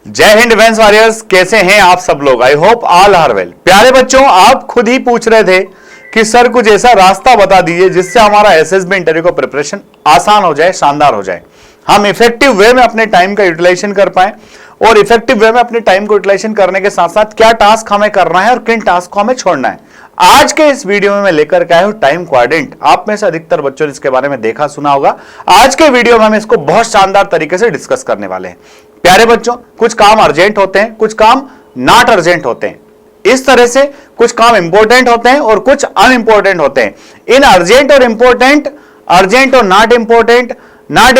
जय Hind defence warriors, कैसे हैं आप सब लोग। I hope all are well. प्यारे बच्चों, आप खुद ही पूछ रहे थे कि सर कुछ ऐसा रास्ता बता दीजिए जिससे हमारा एसएसबी इंटरव्यू का प्रिपरेशन आसान हो जाए, शानदार हो जाए, हम इफेक्टिव वे में अपने टाइम का यूटिलाइजेशन कर पाए। और इफेक्टिव वे में अपने टाइम को यूटिलाइजेशन करने के साथ साथ क्या टास्क हमें करना है और किन टास्क को हमें छोड़ना है। आज के इस वीडियो में मैं लेकर के आया हूं टाइम क्वाड्रेंट। आप में से अधिकतर बच्चों ने इसके बारे में देखा सुना होगा। आज के वीडियो में हम इसको बहुत शानदार तरीके से डिस्कस करने वाले हैं। प्यारे बच्चों, कुछ काम अर्जेंट होते हैं, कुछ काम नॉट अर्जेंट होते हैं। इस तरह से कुछ काम इंपॉर्टेंट होते हैं और कुछ अनइंपॉर्टेंट होते हैं। इन अर्जेंट और इंपॉर्टेंट, अर्जेंट और नॉट इंपॉर्टेंट, नॉट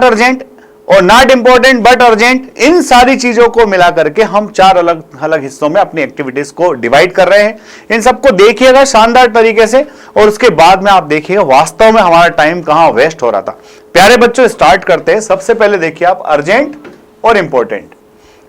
अर्जेंट और नॉट इंपॉर्टेंट बट अर्जेंट, इन सारी चीजों को मिला करके हम चार अलग अलग हिस्सों में अपनी एक्टिविटीज को डिवाइड कर रहे हैं। इन सबको देखिएगा शानदार तरीके से और उसके बाद में आप देखिएगा वास्तव में हमारा टाइम कहां वेस्ट हो रहा था। प्यारे बच्चों, स्टार्ट करते हैं। सबसे पहले देखिए आप अर्जेंट और इंपॉर्टेंट।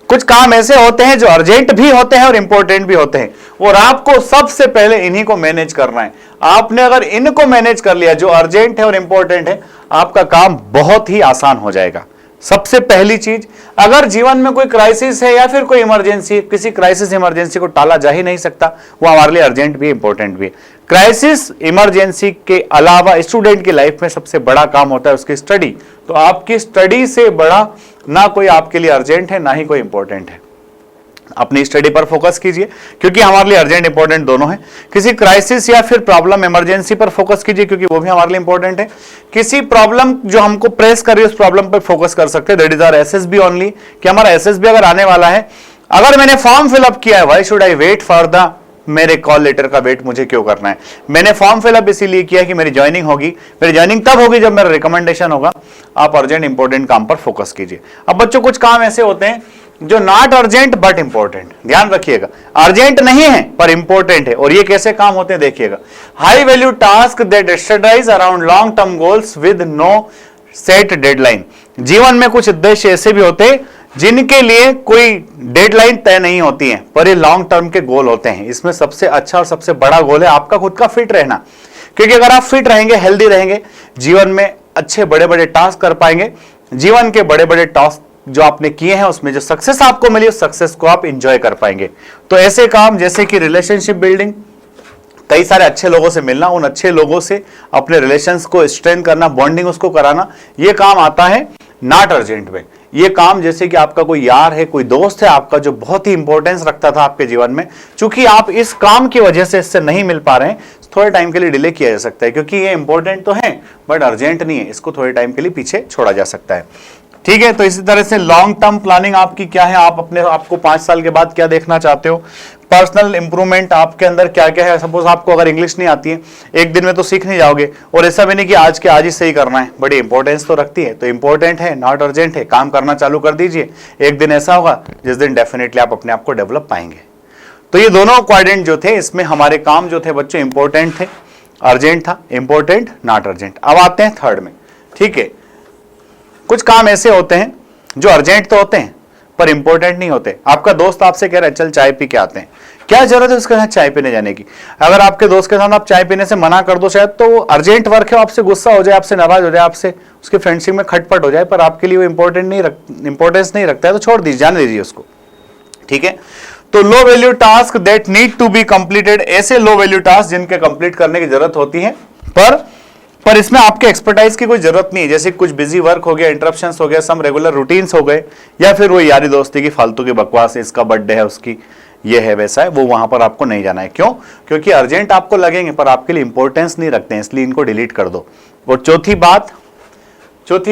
कुछ काम ऐसे होते हैं जो अर्जेंट भी होते हैं और इंपॉर्टेंट भी होते हैं और आपको सबसे पहले इन्हीं को मैनेज करना है। आपने अगर इनको मैनेज कर लिया, जो अर्जेंट है और इंपॉर्टेंट है, आपका काम बहुत ही आसान हो जाएगा। सबसे पहली चीज, अगर जीवन में कोई क्राइसिस है या फिर कोई इमरजेंसी, किसी क्राइसिस इमरजेंसी को टाला जा ही नहीं सकता, वो हमारे लिए अर्जेंट भी इंपॉर्टेंट भी है। क्राइसिस इमरजेंसी के अलावा स्टूडेंट की लाइफ में सबसे बड़ा काम होता है उसकी स्टडी। तो आपकी स्टडी से बड़ा ना कोई आपके लिए अर्जेंट है ना ही कोई इंपॉर्टेंट है। अपनी स्टडी पर फोकस कीजिए क्योंकि हमारे लिए अर्जेंट इंपॉर्टेंट दोनों है। किसी क्राइसिस या फिर प्रॉब्लम इमरजेंसी पर फोकस कीजिए क्योंकि वो भी हमारे लिए इंपॉर्टेंट है। किसी प्रॉब्लम जो हमको प्रेस कर रही है उस प्रॉब्लम पर फोकस कर सकते हैं। That is our SSB only, कि हमारा एसएसबी अगर आने वाला है, अगर मैंने फॉर्म फिलअप किया है, why should I wait for the मेरे कॉल लेटर का वेट मुझे क्यों करना है। मैंने फॉर्म फिलअप इसीलिए किया कि मेरी ज्वाइनिंग होगी, मेरी ज्वाइनिंग तब होगी जब मेरा रिकमेंडेशन होगा। आप अर्जेंट इंपॉर्टेंट काम पर फोकस कीजिए। अब बच्चों, कुछ काम ऐसे होते हैं जो नॉट अर्जेंट बट इंपॉर्टेंट, ध्यान रखिएगा, अर्जेंट नहीं है पर इंपॉर्टेंट है। और ये कैसे काम होते हैं देखिएगा। High value task that strategise around long term goals with no set deadline. जीवन में कुछ उद्देश्य ऐसे भी होते हैं जिनके लिए कोई डेडलाइन तय नहीं होती है पर ये लॉन्ग टर्म के गोल होते हैं। इसमें सबसे अच्छा और सबसे बड़ा गोल है आपका खुद का फिट रहना, क्योंकि अगर आप फिट रहेंगे, हेल्दी रहेंगे, जीवन में अच्छे बड़े बड़े टास्क कर पाएंगे। जीवन के बड़े बड़े टास्क जो आपने किए हैं उसमें जो सक्सेस आपको मिली उस सक्सेस को आप इंजॉय कर पाएंगे। तो ऐसे काम जैसे कि रिलेशनशिप बिल्डिंग, कई सारे अच्छे लोगों से मिलना, उन अच्छे लोगों से अपने रिलेशंस को स्ट्रेंथ करना, बॉन्डिंग उसको कराना, ये काम आता है नॉट अर्जेंट में। ये काम जैसे कि आपका कोई यार है, कोई दोस्त है आपका जो बहुत ही इंपॉर्टेंस रखता था आपके जीवन में, चूंकि आप इस काम की वजह से इससे नहीं मिल पा रहे हैं, थोड़े टाइम के लिए डिले किया जा सकता है क्योंकि ये इंपॉर्टेंट तो है बट अर्जेंट नहीं है। इसको थोड़े टाइम के लिए पीछे छोड़ा जा सकता है। ठीक है, तो इसी तरह से लॉन्ग टर्म प्लानिंग आपकी क्या है, आप अपने आपको 5 साल के बाद क्या देखना चाहते हो, पर्सनल इंप्रूवमेंट आपके अंदर क्या क्या है। सपोज आपको अगर इंग्लिश नहीं आती है, एक दिन में तो सीख नहीं जाओगे, और ऐसा भी नहीं कि आज के आज ही सही करना है, बड़ी इंपॉर्टेंस तो रखती है। तो इंपॉर्टेंट है, नॉट अर्जेंट है, काम करना चालू कर दीजिए। एक दिन ऐसा होगा जिस दिन डेफिनेटली आप अपने आप को डेवलप पाएंगे। तो ये दोनों क्वाड्रेंट जो थे, इसमें हमारे काम जो थे बच्चों इंपॉर्टेंट थे, अर्जेंट था, इंपॉर्टेंट नॉट अर्जेंट। अब आते हैं थर्ड में। ठीक है, कुछ काम ऐसे होते हैं जो अर्जेंट तो होते हैं पर इंपॉर्टेंट नहीं होते। आपका दोस्त आपसे कह रहा है चल चाय पी के आते हैं, क्या जरूरत है उसके साथ चाय पीने जाने की। अगर आपके दोस्त के साथ आप चाय पीने से मना कर दो, शायद तो वो अर्जेंट वर्क है, आपसे गुस्सा हो जाए, आपसे नाराज हो जाए, आपसे उसके फ्रेंडशिप में खटपट हो जाए, पर आपके लिए वो इंपॉर्टेंस नहीं रखता है, तो छोड़ दीजिए, जाने दीजिए उसको। ठीक है, तो low value task that need to be completed, ऐसे लो वैल्यू टास्क जिनके कंप्लीट करने की जरूरत होती है पर इसमें आपके एक्सपर्टाइज की कोई जरूरत नहीं है। जैसे कुछ बिजी वर्क हो गया, इंटरप्शंस हो गया, सम रेगुलर रूटीन्स हो गए, या फिर वो यारी दोस्ती की फालतू की बकवास है, इसका बर्थडे है, उसकी ये है, वैसा है, वो वहां पर आपको नहीं जाना है। क्यों? क्योंकि अर्जेंट आपको लगेंगे पर आपके लिए इंपॉर्टेंस नहीं रखते हैं, इसलिए इनको डिलीट कर दो। और चौथी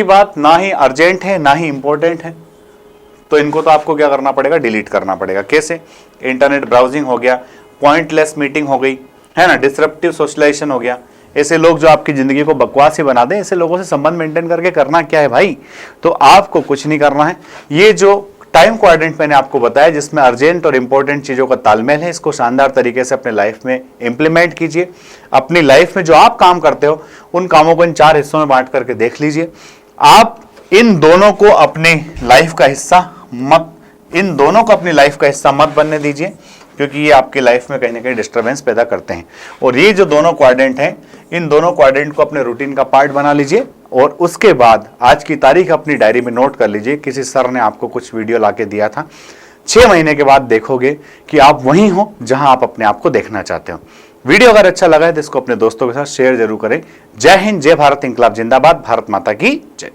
बात, ना ही अर्जेंट है ना ही इंपॉर्टेंट है, तो इनको तो आपको क्या करना पड़ेगा, डिलीट करना पड़ेगा। कैसे? इंटरनेट ब्राउजिंग हो गया, पॉइंटलेस मीटिंग हो गई, है ना, डिसरप्टिव सोशलाइजेशन हो गया। ऐसे लोग जो आपकी जिंदगी को बकवास ही बना दें, ऐसे लोगों से संबंध मेंटेन करके करना क्या है भाई। तो आपको कुछ नहीं करना है। ये जो टाइम क्वाड्रेंट मैंने आपको बताया जिसमें अर्जेंट और इंपॉर्टेंट चीजों का तालमेल है, इसको शानदार तरीके से अपने लाइफ में इंप्लीमेंट कीजिए। अपनी लाइफ में जो आप काम करते हो उन कामों को इन 4 हिस्सों में बांट करके देख लीजिए। आप इन दोनों को अपनी लाइफ का हिस्सा मत बनने दीजिए। क्योंकि ये आपकी लाइफ में कहीं ना कहीं डिस्टर्बेंस पैदा करते हैं। और ये जो दोनों क्वाड्रेंट हैं, इन दोनों क्वाड्रेंट को अपने रूटीन का पार्ट बना लीजिए और उसके बाद आज की तारीख अपनी डायरी में नोट कर लीजिए। किसी सर ने आपको कुछ वीडियो लाके दिया था, 6 महीने के बाद देखोगे कि आप वहीं हो जहां आप अपने आप को देखना चाहते हो। वीडियो अगर अच्छा लगा है तो इसको अपने दोस्तों के साथ शेयर जरूर करें। जय हिंद, जय भारत, इंकलाब जिंदाबाद, भारत माता की जय।